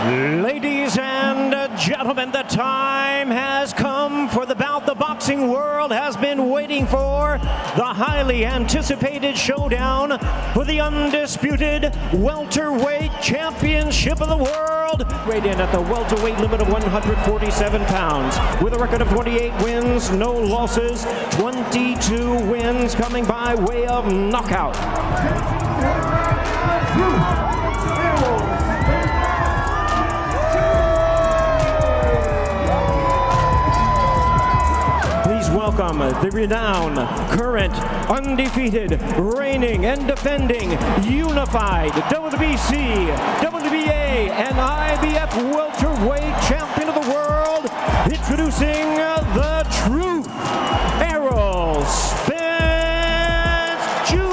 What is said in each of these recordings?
Ladies and gentlemen, the time has come for the bout the boxing world has been waiting for. The highly anticipated showdown for the undisputed welterweight championship of the world. Weighed in at the welterweight limit of 147 pounds. With a record of 28 wins, no losses, 22 wins coming by way of knockout. Welcome the renowned, current, undefeated, reigning and defending, unified WBC, WBA, and IBF welterweight champion of the world, introducing the truth, Errol Spence Jr.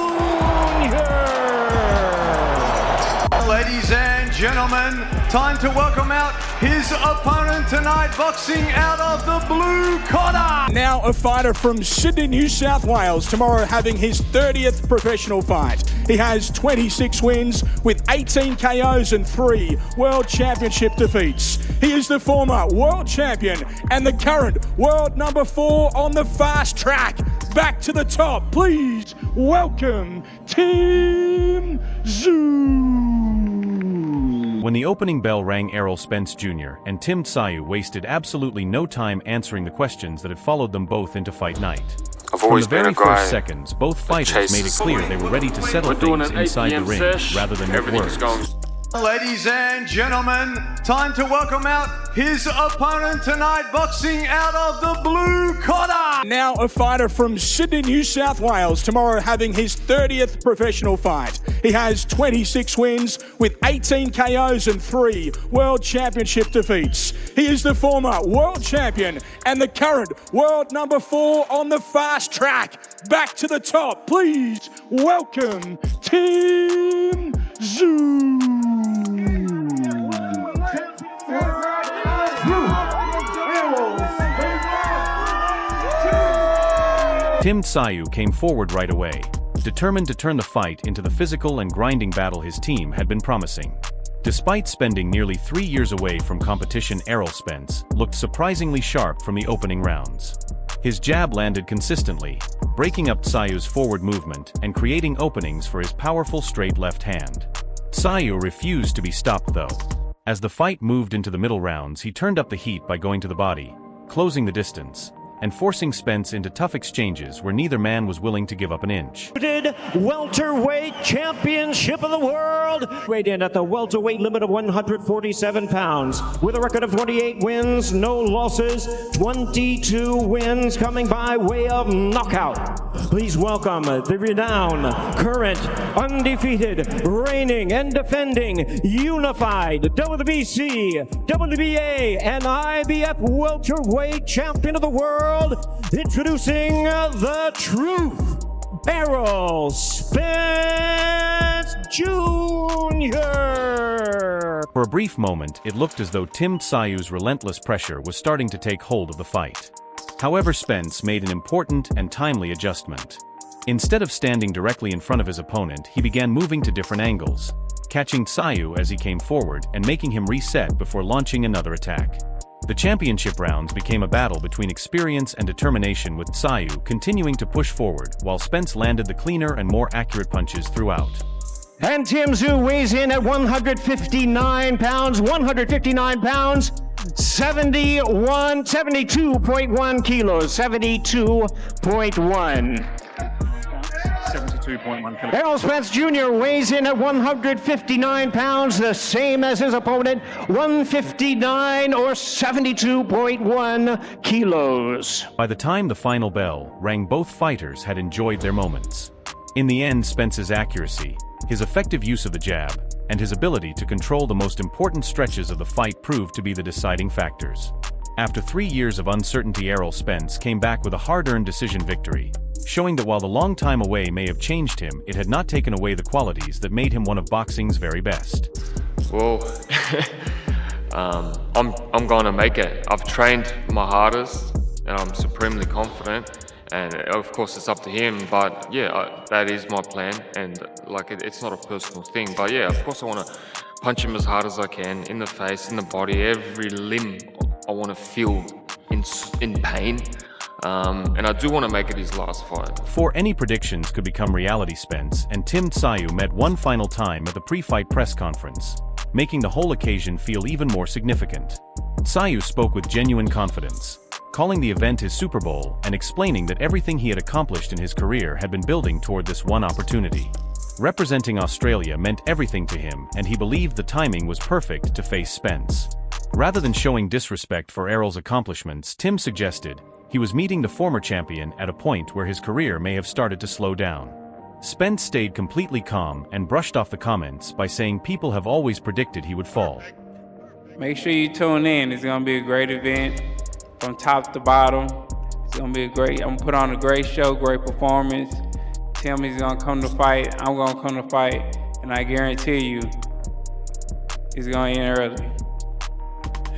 Ladies and gentlemen, time to welcome out his opponent tonight, boxing out of the blue corner. Now a fighter from Sydney, New South Wales, tomorrow having his 30th professional fight. He has 26 wins with 18 KOs and 3 World Championship defeats. He is the former world champion and the current world number 4 on the fast track. Back to the top, please welcome Tim Tszyu. When the opening bell rang, Errol Spence Jr. and Tim Tszyu wasted absolutely no time answering the questions that had followed them both into fight night. From the very first seconds, both fighters made it clear they were ready to settle things inside the ring rather than with words. Ladies and gentlemen, time to welcome out his opponent tonight, boxing out of the blue corner. Now a fighter from Sydney, New South Wales, tomorrow having his 30th professional fight. He has 26 wins with 18 KOs and 3 World Championship defeats. He is the former world champion and the current world number 4 on the fast track. Back to the top, please welcome Tim Tszyu. Tim Tszyu came forward right away, determined to turn the fight into the physical and grinding battle his team had been promising. Despite spending nearly 3 years away from competition, Errol Spence looked surprisingly sharp from the opening rounds. His jab landed consistently, breaking up Tsyu's forward movement and creating openings for his powerful straight left hand. Tszyu refused to be stopped though. As the fight moved into the middle rounds, he turned up the heat by going to the body, closing the distance, and forcing Spence into tough exchanges where neither man was willing to give up an inch. Welterweight championship of the world. Weighed in at the welterweight limit of 147 pounds. With a record of 28 wins, no losses, 22 wins coming by way of knockout. Please welcome the renowned, current, undefeated, reigning and defending, unified WBC, WBA, and IBF welterweight champion of the world, introducing the truth, Errol Spence Jr. For a brief moment, it looked as though Tim Tsyu's relentless pressure was starting to take hold of the fight. However, Spence made an important and timely adjustment. Instead of standing directly in front of his opponent, he began moving to different angles, catching Tszyu as he came forward and making him reset before launching another attack. The championship rounds became a battle between experience and determination, with Tszyu continuing to push forward while Spence landed the cleaner and more accurate punches throughout. And Tim Tszyu weighs in at 159 pounds, 72.1 kilos, 72.1. 72.1 kilos. Errol Spence Jr. weighs in at 159 pounds, the same as his opponent, 159 or 72.1 kilos. By the time the final bell rang, both fighters had enjoyed their moments. In the end, Spence's accuracy, his effective use of the jab, and his ability to control the most important stretches of the fight proved to be the deciding factors. After 3 years of uncertainty, Errol Spence came back with a hard-earned decision victory, showing that while the long time away may have changed him, it had not taken away the qualities that made him one of boxing's very best. Well, I'm going to make it. I've trained my hardest, and I'm supremely confident. And of course, it's up to him. But yeah, that is my plan. And like, it's not a personal thing. But yeah, of course, I want to punch him as hard as I can, in the face, in the body, every limb I want to feel in pain. And I do want to make it his last fight. Before any predictions could become reality, Spence and Tim Tszyu met one final time at the pre-fight press conference, making the whole occasion feel even more significant. Tszyu spoke with genuine confidence, calling the event his Super Bowl and explaining that everything he had accomplished in his career had been building toward this one opportunity. Representing Australia meant everything to him, and he believed the timing was perfect to face Spence. Rather than showing disrespect for Errol's accomplishments, Tim suggested he was meeting the former champion at a point where his career may have started to slow down. Spence stayed completely calm and brushed off the comments by saying people have always predicted he would fall. Make sure you tune in. It's going to be a great event from top to bottom. It's going to be I'm going to put on a great show, great performance. Tim is going to come to fight. I'm going to come to fight. And I guarantee you, it's going to end early.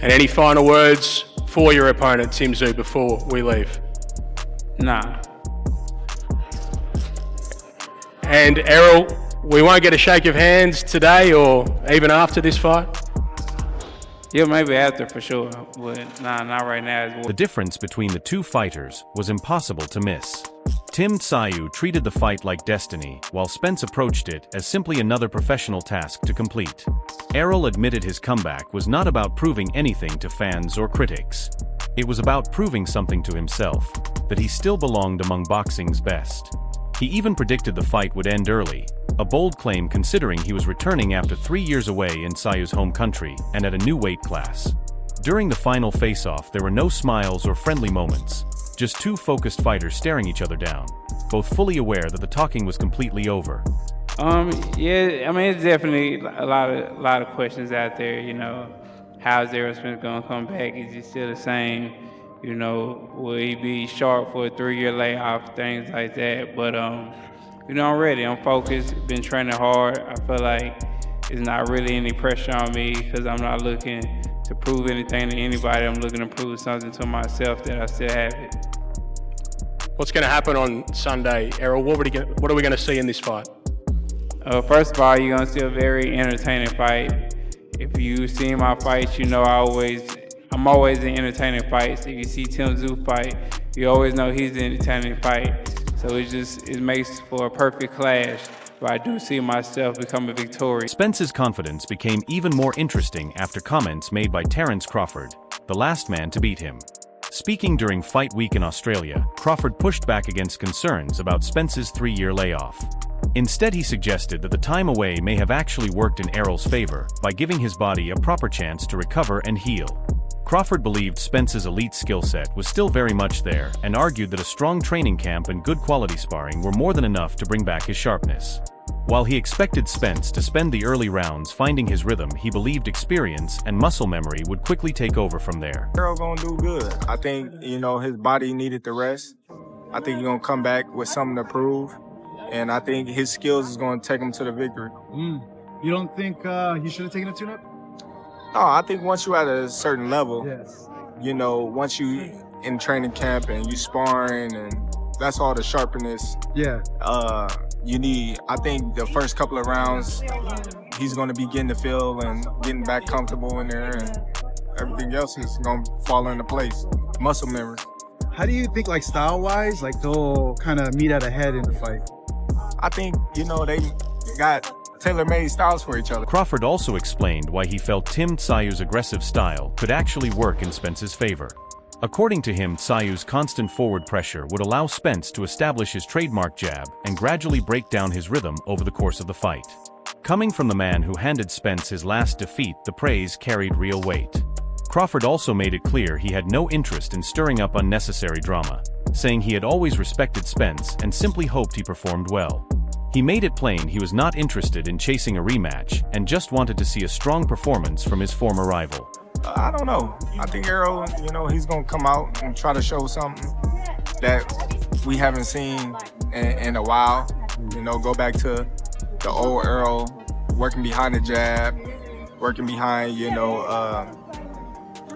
And any final words for your opponent, Tim Tszyu, before we leave? Nah. And Errol, we won't get a shake of hands today or even after this fight? Yeah, maybe after for sure, but nah, not right now. The difference between the two fighters was impossible to miss. Tim Tszyu treated the fight like destiny, while Spence approached it as simply another professional task to complete. Errol admitted his comeback was not about proving anything to fans or critics. It was about proving something to himself, that he still belonged among boxing's best. He even predicted the fight would end early, a bold claim considering he was returning after 3 years away in Tszyu's home country and at a new weight class. During the final face-off, there were no smiles or friendly moments, just two focused fighters staring each other down, both fully aware that the talking was completely over. Yeah, I mean, it's definitely a lot of questions out there. You know, how's Errol Spence gonna come back? Is he still the same? You know, will he be sharp for a 3-year layoff? Things like that. But you know, I'm ready. I'm focused. Been training hard. I feel like it's not really any pressure on me because I'm not looking to prove anything to anybody. I'm looking to prove something to myself that I still have it. What's going to happen on Sunday, Errol? What are we going to see in this fight? First of all, you're going to see a very entertaining fight. If you see my fights, you know I'm always in entertaining fights. If you see Tim Tszyu fight, you always know he's an entertaining fight. So it makes for a perfect clash where I do see myself becoming victorious. Spence's confidence became even more interesting after comments made by Terence Crawford, the last man to beat him. Speaking during Fight Week in Australia, Crawford pushed back against concerns about Spence's 3-year layoff. Instead, he suggested that the time away may have actually worked in Errol's favor by giving his body a proper chance to recover and heal. Crawford believed Spence's elite skill set was still very much there and argued that a strong training camp and good quality sparring were more than enough to bring back his sharpness. While he expected Spence to spend the early rounds finding his rhythm, he believed experience and muscle memory would quickly take over from there. Errol gonna do good. I think, you know, his body needed the rest. I think he's gonna come back with something to prove. And I think his skills is gonna take him to the victory. You don't think he should have taken a tune-up? No, I think once you're at a certain level, you know, once you in training camp and you sparring and that's all the sharpness you need. I think the first couple of rounds, he's going to be getting the feel and getting back comfortable in there, and everything else is going to fall into place. Muscle memory. How do you think, like, style-wise, like, they'll kind of meet at a head in the fight? I think, you know, they got tailor-made styles for each other. Crawford also explained why he felt Tim Tszyu's aggressive style could actually work in Spence's favor. According to him, Tszyu's constant forward pressure would allow Spence to establish his trademark jab and gradually break down his rhythm over the course of the fight. Coming from the man who handed Spence his last defeat, the praise carried real weight. Crawford also made it clear he had no interest in stirring up unnecessary drama, saying he had always respected Spence and simply hoped he performed well. He made it plain he was not interested in chasing a rematch and just wanted to see a strong performance from his former rival. I don't know. I think Errol, you know, he's going to come out and try to show something that we haven't seen in a while. You know, go back to the old Errol, working behind the jab, working behind, you know,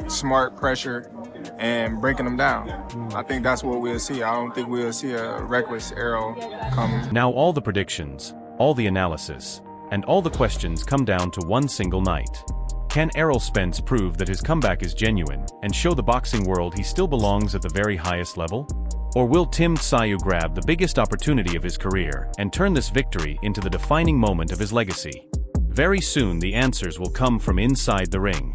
smart pressure and breaking them down. I think that's what we'll see. I don't think we'll see a reckless Errol coming. Now all the predictions, all the analysis, And all the questions come down to one single night. Can Errol Spence prove that his comeback is genuine and show the boxing world he still belongs at the very highest level? Or will Tim Tszyu grab the biggest opportunity of his career and turn this victory into the defining moment of his legacy? Very soon the answers will come from inside the ring.